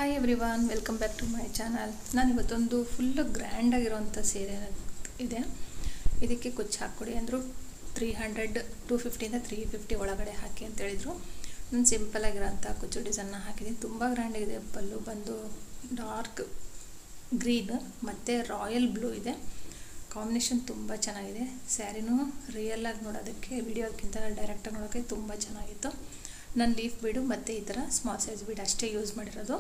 Hi everyone, welcome back to my channel. ನಾನು ಇವತ್ತೊಂದು full ಗ್ರ್ಯಾಂಡಾಗಿರೋವಂಥ ಸೀರೆ ಇದೆ. ಇದಕ್ಕೆ ಕುಚ್ಚು ಹಾಕ್ಕೊಡಿ ಅಂದರು. 250ಇಂದ 350 ಒಳಗಡೆ ಹಾಕಿ ಅಂತ ಹೇಳಿದರು. ನಾನು ಸಿಂಪಲಾಗಿರೋಂಥ ಕುಚ್ಚು ಡಿಸೈನ್ನ ಹಾಕಿದ್ದೀನಿ. ತುಂಬ ಗ್ರ್ಯಾಂಡಾಗಿದೆ. ಪಲ್ಲು ಬಂದು ಡಾರ್ಕ್ ಗ್ರೀನ್ ಮತ್ತು ರಾಯಲ್ ಬ್ಲೂ ಇದೆ. ಕಾಂಬಿನೇಷನ್ ತುಂಬ ಚೆನ್ನಾಗಿದೆ. ಸ್ಯಾರಿನೂ ರಿಯಲಾಗಿ ನೋಡೋದಕ್ಕೆ ವಿಡಿಯೋಕ್ಕಿಂತ ಡೈರೆಕ್ಟಾಗಿ ನೋಡೋಕ್ಕೆ ತುಂಬ ಚೆನ್ನಾಗಿತ್ತು. ನಾನು ಲೀಫ್ ಬೀಡು ಮತ್ತು ಈ ಥರ ಸ್ಮಾಲ್ ಸೈಜ್ ಬೀಡ್ ಅಷ್ಟೇ ಯೂಸ್ ಮಾಡಿರೋದು.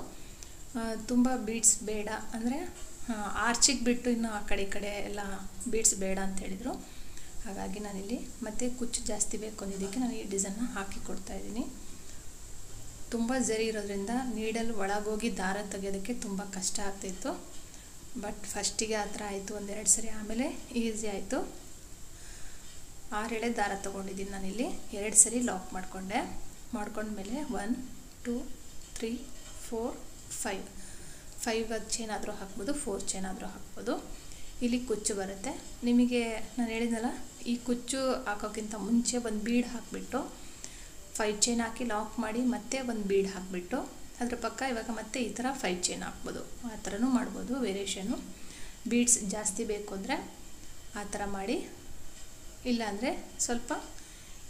ತುಂಬ ಬೀಡ್ಸ್ ಬೇಡ ಅಂದರೆ ಆರ್ಚಿಗೆ ಬಿಟ್ಟು ಇನ್ನು ಆ ಕಡೆ ಈ ಕಡೆ ಎಲ್ಲ ಬೀಡ್ಸ್ ಬೇಡ ಅಂತ ಹೇಳಿದರು. ಹಾಗಾಗಿ ನಾನಿಲ್ಲಿ ಮತ್ತು ಕುಚ್ಚು ಜಾಸ್ತಿ ಬೇಕು ಅಂದಿದ್ದಕ್ಕೆ ನಾನು ಈ ಡಿಸೈನ್ನ ಹಾಕಿ ಕೊಡ್ತಾಯಿದ್ದೀನಿ. ತುಂಬ ಜರಿ ಇರೋದ್ರಿಂದ ನೀಡಲ್ ಒಳಗೋಗಿ ದಾರ ತೆಗೆಯೋದಕ್ಕೆ ತುಂಬ ಕಷ್ಟ ಆಗ್ತಾಯಿತ್ತು. ಬಟ್ ಫಸ್ಟಿಗೆ ಆ ಥರ ಆಯಿತು, ಒಂದೆರಡು ಸರಿ. ಆಮೇಲೆ ಈಸಿ ಆಯಿತು. 6 ಎಳೆ ದಾರ ತೊಗೊಂಡಿದ್ದೀನಿ ನಾನಿಲ್ಲಿ. 2 ಸರಿ ಲಾಕ್ ಮಾಡ್ಕೊಂಡ್ಮೇಲೆ 1 2 3 4 5 ಚೈನ್ ಆದರೂ ಹಾಕ್ಬೋದು, 4 ಚೈನ್ ಆದರೂ ಹಾಕ್ಬೋದು. ಇಲ್ಲಿ ಕುಚ್ಚು ಬರುತ್ತೆ. ನಿಮಗೆ ನಾನು ಹೇಳಿದ್ನಲ್ಲ, ಈ ಕುಚ್ಚು ಹಾಕೋಕ್ಕಿಂತ ಮುಂಚೆ ಒಂದು ಬೀಡ್ ಹಾಕಿಬಿಟ್ಟು 5 ಚೈನ್ ಹಾಕಿ ಲಾಕ್ ಮಾಡಿ ಮತ್ತೆ ಒಂದು ಬೀಡ್ ಹಾಕಿಬಿಟ್ಟು ಅದ್ರ ಪಕ್ಕ ಇವಾಗ ಮತ್ತೆ ಈ ಥರ 5 ಚೈನ್ ಹಾಕ್ಬೋದು. ಆ ಥರನೂ ಮಾಡ್ಬೋದು ವೇರಿಯೇಷನು. ಬೀಡ್ಸ್ ಜಾಸ್ತಿ ಬೇಕು ಅಂದರೆ ಆ ಥರ ಮಾಡಿ, ಇಲ್ಲಾಂದರೆ ಸ್ವಲ್ಪ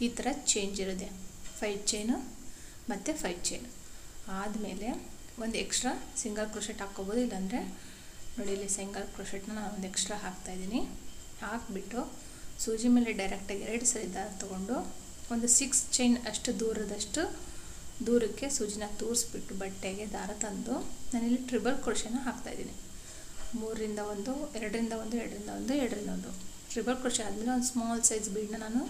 ಈ ಥರ ಚೇಂಜ್ ಇರುತ್ತೆ. 5 ಚೈನು ಮತ್ತು 5 ಚೈನ್ ಆದಮೇಲೆ ಒಂದು ಎಕ್ಸ್ಟ್ರಾ ಸಿಂಗಲ್ ಕ್ರೋಶೆಟ್ ಹಾಕ್ಕೋಬೋದು. ಇಲ್ಲಾಂದರೆ ನೋಡಿ, ಇಲ್ಲಿ ಸಿಂಗಲ್ ಕ್ರೋಶೆಟ್ನ ನಾನು ಒಂದು ಎಕ್ಸ್ಟ್ರಾ ಹಾಕ್ತಾಯಿದ್ದೀನಿ. ಹಾಕ್ಬಿಟ್ಟು ಸೂಜಿ ಮೇಲೆ ಡೈರೆಕ್ಟಾಗಿ 2 ಸರಿ ದಾರ ತೊಗೊಂಡು ಒಂದು 6 ಚೈನ್ ಅಷ್ಟು ದೂರಕ್ಕೆ ಸೂಜಿನ ತೂರಿಸ್ಬಿಟ್ಟು ಬಟ್ಟೆಗೆ ದಾರ ತಂದು ನಾನಿಲ್ಲಿ ಟ್ರಿಬಲ್ ಕ್ರೋಶೆನ ಹಾಕ್ತಾಯಿದ್ದೀನಿ. 3ರಿಂದ 1 2ರಿಂದ 1 2ರಿಂದ 1 2ರಿಂದ 1 ಟ್ರಿಬಲ್ ಕ್ರೋಶೆ ಆದಮೇಲೆ ಒಂದು ಸ್ಮಾಲ್ ಸೈಜ್ ಬೀಡನ್ನ ನಾನು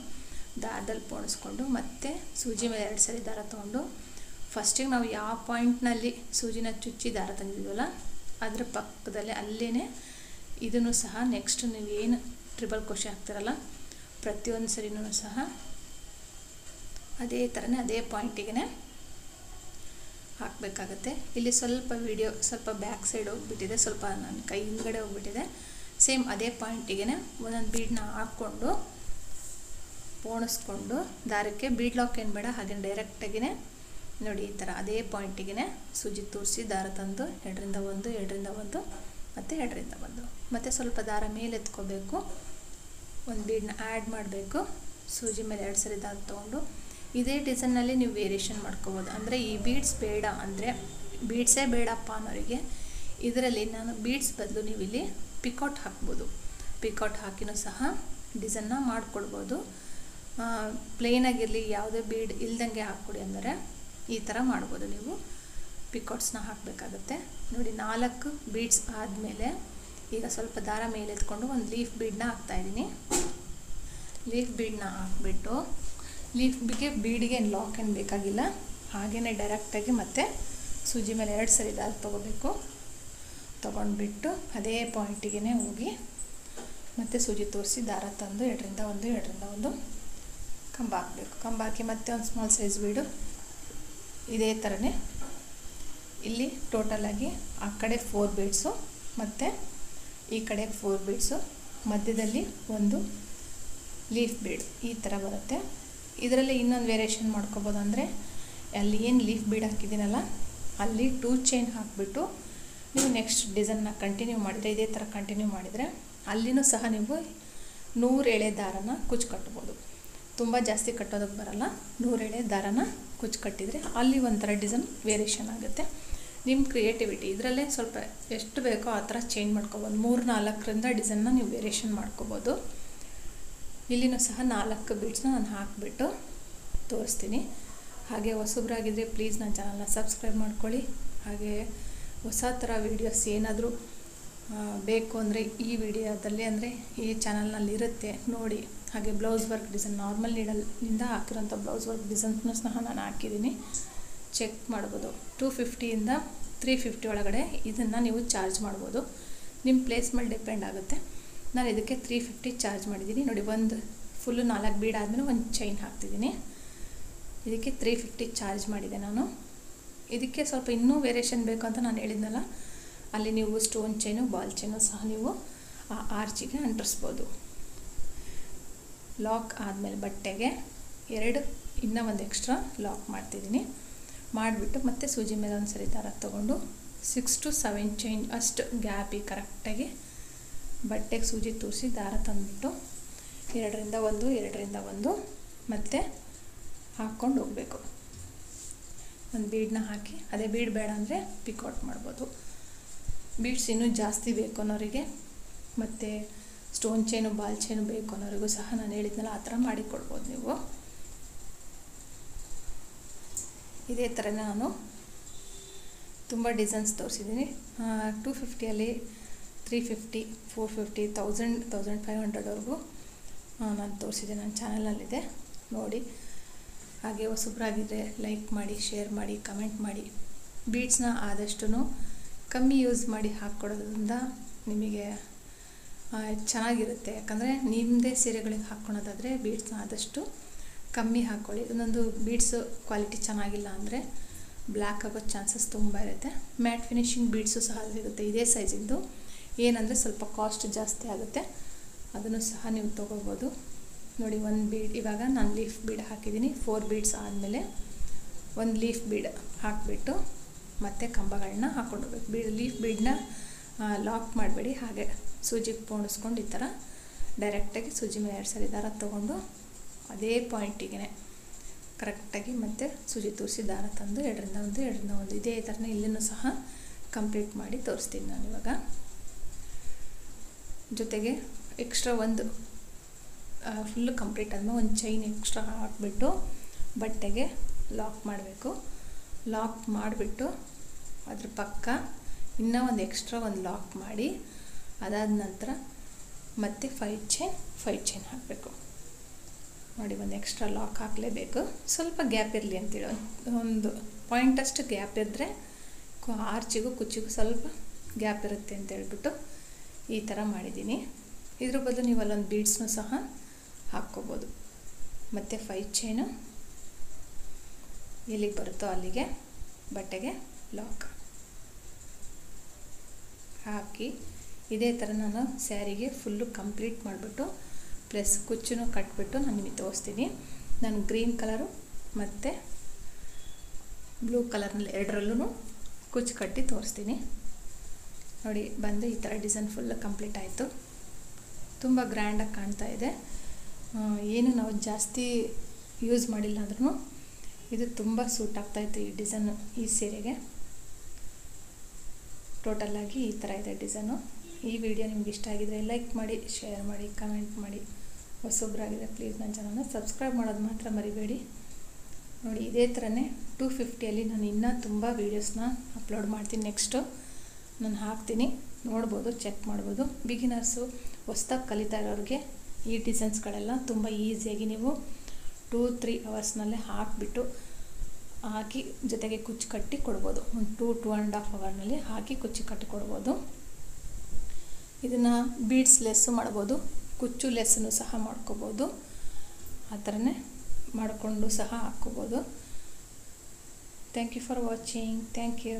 ದಾರದಲ್ಲಿ ಪೋಣಿಸ್ಕೊಂಡು ಮತ್ತೆ ಸೂಜಿ ಮೇಲೆ 2 ಸರಿ ದಾರ ತೊಗೊಂಡು ಫಸ್ಟಿಗೆ ನಾವು ಯಾವ ಪಾಯಿಂಟ್ನಲ್ಲಿ ಸೂಜಿನ ಚುಚ್ಚಿ ದಾರ ತಂದಿದ್ದೀವಲ್ಲ ಅದರ ಪಕ್ಕದಲ್ಲೇ ಅಲ್ಲೇ ಇದನ್ನು ಸಹ ನೆಕ್ಸ್ಟ್ ನೀವು ಏನು ಟ್ರಿಬಲ್ ಕ್ರೋಶೆ ಹಾಕ್ತಿರಲ್ಲ ಪ್ರತಿಯೊಂದು ಸರಿನೂ ಸಹ ಅದೇ ಥರನೇ ಅದೇ ಪಾಯಿಂಟಿಗೆ ಹಾಕಬೇಕಾಗತ್ತೆ. ಇಲ್ಲಿ ಸ್ವಲ್ಪ ಬ್ಯಾಕ್ ಸೈಡ್ ಹೋಗ್ಬಿಟ್ಟಿದೆ, ಸ್ವಲ್ಪ ನನ್ನ ಕೈ ಹಿಂದ್ಗಡೆ ಹೋಗ್ಬಿಟ್ಟಿದೆ. ಸೇಮ್ ಅದೇ ಪಾಯಿಂಟಿಗೆ ಒಂದೊಂದು ಬೀಡನ್ನ ಹಾಕ್ಕೊಂಡು ಪೋಣಿಸ್ಕೊಂಡು ದಾರಕ್ಕೆ ಬೀಡ್ ಲಾಕ್ ಏನು ಬೇಡ, ಹಾಗೆ ಡೈರೆಕ್ಟಾಗಿಯೇ ನೋಡಿ ಈ ಥರ ಅದೇ ಪಾಯಿಂಟಿಗೆ ಸೂಜಿ ತೂರಿಸಿ ದಾರ ತಂದು 2ರಿಂದ 1 2ರಿಂದ 1 ಮತ್ತು 2ರಿಂದ 1 ಮತ್ತು ಸ್ವಲ್ಪ ದಾರ ಮೇಲೆ ಎತ್ಕೋಬೇಕು. ಒಂದು ಬೀಡನ್ನ ಆ್ಯಡ್ ಮಾಡಬೇಕು. ಸೂಜಿ ಮೇಲೆ 2 ಸರಿ ದಾರ ತೊಗೊಂಡು ಇದೇ ಡಿಸೈನ್ನಲ್ಲಿ ನೀವು ವೇರಿಯೇಷನ್ ಮಾಡ್ಕೋಬೋದು. ಅಂದರೆ ಈ ಬೀಡ್ಸ್ ಬೇಡ ಅಂದರೆ ಬೀಡ್ಸೇ ಬೇಡಪ್ಪ ಅನ್ನೋರಿಗೆ ಇದರಲ್ಲಿ ನಾನು ಬೀಡ್ಸ್ ಬದಲು ನೀವು ಇಲ್ಲಿ ಪಿಕೌಟ್ ಹಾಕ್ಬೋದು. ಪಿಕೌಟ್ ಹಾಕಿನೂ ಸಹ ಡಿಸೈನ್ನ ಮಾಡಿಕೊಡ್ಬೋದು. ಪ್ಲೇನಾಗಿರಲಿ, ಯಾವುದೇ ಬೀಡ್ ಇಲ್ದಂಗೆ ಹಾಕ್ಕೊಡಿ ಅಂದರೆ ಈ ಥರ ಮಾಡ್ಬೋದು. ನೀವು ಪಿಕೌಟ್ಸ್ನ ಹಾಕಬೇಕಾಗತ್ತೆ. ನೋಡಿ, 4 ಬೀಡ್ಸ್ ಆದಮೇಲೆ ಈಗ ಸ್ವಲ್ಪ ದಾರ ಮೇಲೆ ಎತ್ಕೊಂಡು ಒಂದು ಲೀಫ್ ಬೀಡನ್ನ ಹಾಕ್ತಾಯಿದ್ದೀನಿ. ಲೀಫ್ ಬೀಡನ್ನ ಹಾಕ್ಬಿಟ್ಟು ಬೀಡಿಗೆ ಲಾಕ್ ಏನು ಬೇಕಾಗಿಲ್ಲ, ಹಾಗೆಯೇ ಡೈರೆಕ್ಟಾಗಿ ಮತ್ತೆ ಸೂಜಿ ಮೇಲೆ 2 ಸರಿ ದಾರ ತೊಗೊಂಡ್ಬಿಟ್ಟು ಅದೇ ಪಾಯಿಂಟಿಗೆ ಹೋಗಿ ಮತ್ತು ಸೂಜಿ ತೋರಿಸಿ ದಾರ ತಂದು 2ರಿಂದ 1 2ರಿಂದ 1 ಕಂಬ ಹಾಕಬೇಕು. ಕಂಬ ಹಾಕಿ ಮತ್ತೆ ಒಂದು ಸ್ಮಾಲ್ ಸೈಜ್ ಬೀಡು ಇದೇ ಥರನೇ ಇಲ್ಲಿ ಟೋಟಲಾಗಿ ಆ ಕಡೆ 4 ಬೀಡ್ಸು ಮತ್ತು ಈ ಕಡೆ 4 ಬೀಡ್ಸು, ಮಧ್ಯದಲ್ಲಿ ಒಂದು ಲೀಫ್ ಬೀಡ್ ಈ ಥರ ಬರುತ್ತೆ. ಇದರಲ್ಲಿ ಇನ್ನೊಂದು ವೇರಿಯೇಷನ್ ಮಾಡ್ಕೋಬೋದು. ಅಂದರೆ ಅಲ್ಲಿ ಏನು ಲೀಫ್ ಬೀಡ್ ಹಾಕಿದ್ದೀನಲ್ಲ ಅಲ್ಲಿ 2 ಚೈನ್ ಹಾಕಿಬಿಟ್ಟು ನೀವು ನೆಕ್ಸ್ಟ್ ಡಿಸೈನ್ನ ಕಂಟಿನ್ಯೂ ಮಾಡಿದರೆ, ಇದೇ ಥರ ಕಂಟಿನ್ಯೂ ಮಾಡಿದರೆ ಅಲ್ಲಿನೂ ಸಹ ನೀವು 100 ಎಳೆ ದಾರನ ಕುಚ್ಚು ಕಟ್ಬೋದು. ತುಂಬ ಜಾಸ್ತಿ ಕಟ್ಟೋದಕ್ಕೆ ಬರಲ್ಲ. 100 ಎಳೆ ದಾರನ ಕುಚ್ಚು ಕಟ್ಟಿದರೆ ಅಲ್ಲಿ ಒಂಥರ ಡಿಸೈನ್ ವೇರಿಯೇಷನ್ ಆಗುತ್ತೆ. ನಿಮ್ಮ ಕ್ರಿಯೇಟಿವಿಟಿ ಇದರಲ್ಲೇ ಸ್ವಲ್ಪ ಎಷ್ಟು ಬೇಕೋ ಆ ಥರ ಚೇಂಜ್ ಮಾಡ್ಕೊಬೋದು. 3-4ರಿಂದ ಡಿಸೈನ್ನ ನೀವು ವೇರಿಯೇಷನ್ ಮಾಡ್ಕೋಬೋದು. ಇಲ್ಲಿನೂ ಸಹ 4 ಬೀಡ್ಸ್ನ ನಾನು ಹಾಕಿಬಿಟ್ಟು ತೋರಿಸ್ತೀನಿ. ಹಾಗೆ ಹೊಸಬ್ರಾಗಿದ್ದರೆ ಪ್ಲೀಸ್ ನನ್ನ ಚಾನಲ್ನ ಸಬ್ಸ್ಕ್ರೈಬ್ ಮಾಡ್ಕೊಳ್ಳಿ. ಹಾಗೆ ಹೊಸ ಥರ ವೀಡಿಯೋಸ್ ಏನಾದರೂ ಬೇಕು ಅಂದರೆ ಈ ವಿಡಿಯೋದಲ್ಲಿ ಅಂದರೆ ಈ ಚಾನಲ್ನಲ್ಲಿ ಇರುತ್ತೆ, ನೋಡಿ. ಹಾಗೆ ಬ್ಲೌಸ್ ವರ್ಕ್ ಡಿಸೈನ್ ನಾರ್ಮಲ್ ನೀಡಲ್ನಿಂದ ಹಾಕಿರೋಂಥ ಬ್ಲೌಸ್ ವರ್ಕ್ ಡಿಸೈನ್ಸ್ನೂ ಸಹ ನಾನು ಹಾಕಿದ್ದೀನಿ, ಚೆಕ್ ಮಾಡ್ಬೋದು. 250ಇಂದ 350 ಒಳಗಡೆ ಇದನ್ನು ನೀವು ಚಾರ್ಜ್ ಮಾಡ್ಬೋದು. ನಿಮ್ಮ ಪ್ಲೇಸ್ ಮೇಲೆ ಡಿಪೆಂಡ್ ಆಗುತ್ತೆ. ನಾನು ಇದಕ್ಕೆ 350 ಚಾರ್ಜ್ ಮಾಡಿದ್ದೀನಿ. ನೋಡಿ, ಒಂದು ಫುಲ್ಲು 4 ಬೀಡ್ ಆದಮೇಲೆ ಒಂದು ಚೈನ್ ಹಾಕ್ತಿದ್ದೀನಿ. ಇದಕ್ಕೆ 350 ಚಾರ್ಜ್ ಮಾಡಿದೆ ನಾನು. ಇದಕ್ಕೆ ಸ್ವಲ್ಪ ಇನ್ನೂ ವೇರಿಯೇಷನ್ ಬೇಕು ಅಂತ ನಾನು ಹೇಳಿದ್ನಲ್ಲ, ಅಲ್ಲಿ ನೀವು ಸ್ಟೋನ್ ಚೈನು ಬಾಲ್ ಚೈನು ಸಹ ನೀವು ಆ ಆರ್ಚಿಗೆ ಅಂಟಿಸ್ಬೋದು. ಲಾಕ್ ಆದಮೇಲೆ ಬಟ್ಟೆಗೆ ಇನ್ನೂ ಒಂದು ಎಕ್ಸ್ಟ್ರಾ ಲಾಕ್ ಮಾಡ್ತಿದ್ದೀನಿ. ಮಾಡಿಬಿಟ್ಟು ಮತ್ತೆ ಸೂಜಿ ಮೇಲೆ ಒಂದು ಸರಿ ದಾರ ತೊಗೊಂಡು 6 to 7 ಚೈನ್ ಅಷ್ಟು ಗ್ಯಾಪಿಗೆ ಕರೆಕ್ಟಾಗಿ ಬಟ್ಟೆಗೆ ಸೂಜಿ ತೂರಿಸಿ ದಾರ ತಂದುಬಿಟ್ಟು 2ರಿಂದ 1 ಮತ್ತೆ ಹಾಕ್ಕೊಂಡು ಹೋಗಬೇಕು. ಒಂದು ಬೀಡನ್ನ ಹಾಕಿ, ಅದೇ ಬೀಡ್ ಬೇಡ ಅಂದರೆ ಪಿಕೌಟ್ ಮಾಡ್ಬೋದು. ಬೀಡ್ಸ್ ಇನ್ನೂ ಜಾಸ್ತಿ ಬೇಕು ಅನ್ನೋರಿಗೆ ಮತ್ತು ಸ್ಟೋನ್ ಚೈನು ಬಾಲ್ ಚೈನು ಬೇಕು ಅನ್ನೋರಿಗೂ ಸಹ ನಾನು ಹೇಳಿದ್ನಲ್ಲ ಆ ಥರ ಮಾಡಿಕೊಡ್ಬೋದು ನೀವು. ಇದೇ ಥರ ನಾನು ತುಂಬ ಡಿಸೈನ್ಸ್ ತೋರಿಸಿದ್ದೀನಿ. 250 350 450 1000 1500ವರೆಗೂ ನಾನು ತೋರಿಸಿದೆ, ನನ್ನ ಚಾನಲಲ್ಲಿದೆ ನೋಡಿ. ಹಾಗೆ ಹೊಸಬ್ರಾಗಿದ್ದರೆ ಲೈಕ್ ಮಾಡಿ, ಶೇರ್ ಮಾಡಿ, ಕಮೆಂಟ್ ಮಾಡಿ. ಬೀಡ್ಸ್ನ ಆದಷ್ಟು ಕಮ್ಮಿ ಯೂಸ್ ಮಾಡಿ ಹಾಕ್ಕೊಡೋದ್ರಿಂದ ನಿಮಗೆ ಚೆನ್ನಾಗಿರುತ್ತೆ. ಯಾಕಂದರೆ ನಿಮ್ಮದೇ ಸೀರೆಗಳಿಗೆ ಹಾಕ್ಕೊಳೋದಾದರೆ ಬೀಡ್ಸ್ನ ಆದಷ್ಟು ಕಮ್ಮಿ ಹಾಕ್ಕೊಳ್ಳಿ. ಒಂದೊಂದು ಬೀಡ್ಸು ಕ್ವಾಲಿಟಿ ಚೆನ್ನಾಗಿಲ್ಲ ಅಂದರೆ ಬ್ಲ್ಯಾಕ್ ಆಗೋ ಚಾನ್ಸಸ್ ತುಂಬ ಇರುತ್ತೆ. ಮ್ಯಾಟ್ ಫಿನಿಶಿಂಗ್ ಬೀಡ್ಸು ಸಹ ಸಿಗುತ್ತೆ ಇದೇ ಸೈಜಿಂದು. ಏನಂದರೆ ಸ್ವಲ್ಪ ಕಾಸ್ಟ್ ಜಾಸ್ತಿ ಆಗುತ್ತೆ, ಅದನ್ನು ಸಹ ನೀವು ತೊಗೋಬೋದು ನೋಡಿ. ಒಂದು ಬೀಡ್ ಇವಾಗ ನಾನು ಲೀಫ್ ಬೀಡ್ ಹಾಕಿದ್ದೀನಿ. 4 ಬೀಡ್ಸ್ ಆದಮೇಲೆ ಒಂದು ಲೀಫ್ ಬೀಡ್ ಹಾಕಿಬಿಟ್ಟು ಮತ್ತೆ ಕಂಬಗಳನ್ನ ಹಾಕ್ಕೊಂಡು ಹೋಗ್ಬೇಕು. ಲೀಫ್ ಬೀಡನ್ನ ಲಾಕ್ ಮಾಡಬೇಡಿ, ಹಾಗೆ ಸೂಜಿಗೆ ಪೋಣಿಸ್ಕೊಂಡು ಈ ಥರ ಡೈರೆಕ್ಟಾಗಿ ಸೂಜಿ ಮೇಲೆ 2 ಸರಿ ದಾರ ತೊಗೊಂಡು ಅದೇ ಪಾಯಿಂಟಿಗೆ ಕರೆಕ್ಟಾಗಿ ಮತ್ತೆ ಸೂಜಿ ತೂರಿಸಿ ದಾರ ತಂದು 2ರಿಂದ 1 ಇದೇ ಥರನೇ ಇಲ್ಲೂ ಸಹ ಕಂಪ್ಲೀಟ್ ಮಾಡಿ ತೋರಿಸ್ತೀನಿ ನಾನು ಇವಾಗ. ಜೊತೆಗೆ ಎಕ್ಸ್ಟ್ರಾ ಒಂದು ಫುಲ್ಲು ಕಂಪ್ಲೀಟ್ ಆದಮೇಲೆ ಒಂದು ಚೈನ್ ಎಕ್ಸ್ಟ್ರಾ ಹಾಕಿಬಿಟ್ಟು ಬಟ್ಟೆಗೆ ಲಾಕ್ ಮಾಡಬೇಕು. ಲಾಕ್ ಮಾಡಿಬಿಟ್ಟು ಅದ್ರ ಪಕ್ಕ ಇನ್ನೂ ಒಂದು ಎಕ್ಸ್ಟ್ರಾ ಒಂದು ಲಾಕ್ ಮಾಡಿ, ಅದಾದ ನಂತರ ಮತ್ತೆ 5 ಚೈನ್ ಹಾಕಬೇಕು ನೋಡಿ. ಒಂದು ಎಕ್ಸ್ಟ್ರಾ ಲಾಕ್ ಹಾಕಲೇಬೇಕು, ಸ್ವಲ್ಪ ಗ್ಯಾಪ್ ಇರಲಿ ಅಂತೇಳಿ. ಒಂದು ಪಾಯಿಂಟಷ್ಟು ಗ್ಯಾಪ್ ಇದ್ದರೆ ಆರ್ಚಿಗೂ ಕುಚ್ಚಿಗೂ ಸ್ವಲ್ಪ ಗ್ಯಾಪ್ ಇರುತ್ತೆ ಅಂತೇಳ್ಬಿಟ್ಟು ಈ ಥರ ಮಾಡಿದ್ದೀನಿ. ಇದ್ರ ಬದಲು ನೀವು ಅಲ್ಲೊಂದು ಬೀಡ್ಸ್ನೂ ಸಹ ಹಾಕ್ಕೋಬೋದು. ಮತ್ತು 5 ಚೈನು ಎಲ್ಲಿಗೆ ಬರುತ್ತೋ ಅಲ್ಲಿಗೆ ಬಟ್ಟೆಗೆ ಲಾಕ್ ಹಾಕಿ ಇದೇ ಥರ ನಾನು ಸ್ಯಾರಿಗೆ ಫುಲ್ಲು ಕಂಪ್ಲೀಟ್ ಮಾಡಿಬಿಟ್ಟು ಪ್ಲಸ್ ಕುಚ್ಚನ್ನು ಕಟ್ಬಿಟ್ಟು ನಾನು ನಿಮಗೆ ತೋರಿಸ್ತೀನಿ. ನಾನು ಗ್ರೀನ್ ಕಲರು ಮತ್ತು ಬ್ಲೂ ಕಲರ್ನಲ್ಲಿ ಎರಡರಲ್ಲೂ ಕುಚ್ಚು ಕಟ್ಟಿ ತೋರಿಸ್ತೀನಿ ನೋಡಿ. ಬಂದು ಈ ಥರ ಡಿಸೈನ್ ಫುಲ್ ಕಂಪ್ಲೀಟ್ ಆಯಿತು. ತುಂಬ ಗ್ರ್ಯಾಂಡಾಗಿ ಕಾಣ್ತಾ ಇದೆ. ಏನು ನಾವು ಜಾಸ್ತಿ ಯೂಸ್ ಮಾಡಿಲ್ಲ ಅಂದ್ರೂ ಇದು ತುಂಬ ಸೂಟ್ ಆಗ್ತಾಯಿತ್ತು ಈ ಡಿಸೈನು ಈ ಸೀರೆಗೆ. ಟೋಟಲಾಗಿ ಈ ಥರ ಇದೆ ಡಿಸೈನು. ಈ ವಿಡಿಯೋ ನಿಮ್ಗೆ ಇಷ್ಟ ಆಗಿದರೆ ಲೈಕ್ ಮಾಡಿ, ಶೇರ್ ಮಾಡಿ, ಕಮೆಂಟ್ ಮಾಡಿ. ಹೊಸಬ್ರಾಗಿದ್ದರೆ ಪ್ಲೀಸ್ ನನ್ನ ಚಾನಲ್ನ ಸಬ್ಸ್ಕ್ರೈಬ್ ಮಾಡೋದು ಮಾತ್ರ ಮರಿಬೇಡಿ ನೋಡಿ. ಇದೇ ಥರನೇ 250 ನಾನು ಇನ್ನೂ ತುಂಬ ವೀಡಿಯೋಸ್ನ ಅಪ್ಲೋಡ್ ಮಾಡ್ತೀನಿ. ನೆಕ್ಸ್ಟು ನಾನು ಹಾಕ್ತೀನಿ, ನೋಡ್ಬೋದು, ಚೆಕ್ ಮಾಡ್ಬೋದು. ಬಿಗಿನರ್ಸು ಹೊಸ್ದಾಗಿ ಕಲಿತಾ ಇರೋರಿಗೆ ಈ ಡಿಸೈನ್ಸ್ಗಳೆಲ್ಲ ತುಂಬ ಈಸಿಯಾಗಿ ನೀವು 2-3 ಅವರ್ಸ್ನಲ್ಲೇ ಹಾಕಿಬಿಟ್ಟು ಹಾಕಿ ಜೊತೆಗೆ ಕುಚ್ಚು ಕಟ್ಟಿ ಕೊಡ್ಬೋದು. ಒಂದು 2-2.5 ಅವರ್ನಲ್ಲಿ ಹಾಕಿ ಕುಚ್ಚು ಕಟ್ಟಿ ಕೊಡ್ಬೋದು. ಇದನ್ನು ಬೀಡ್ಸ್ ಲೆಸ್ಸು ಮಾಡ್ಬೋದು, ಕುಚ್ಚು ಲೆಸ್ಸನ್ನು ಸಹ ಮಾಡ್ಕೋಬೋದು. ಆ ಥರನೇ ಮಾಡಿಕೊಂಡು ಸಹ ಹಾಕ್ಕೋಬೋದು. Thank you for watching. Thank you.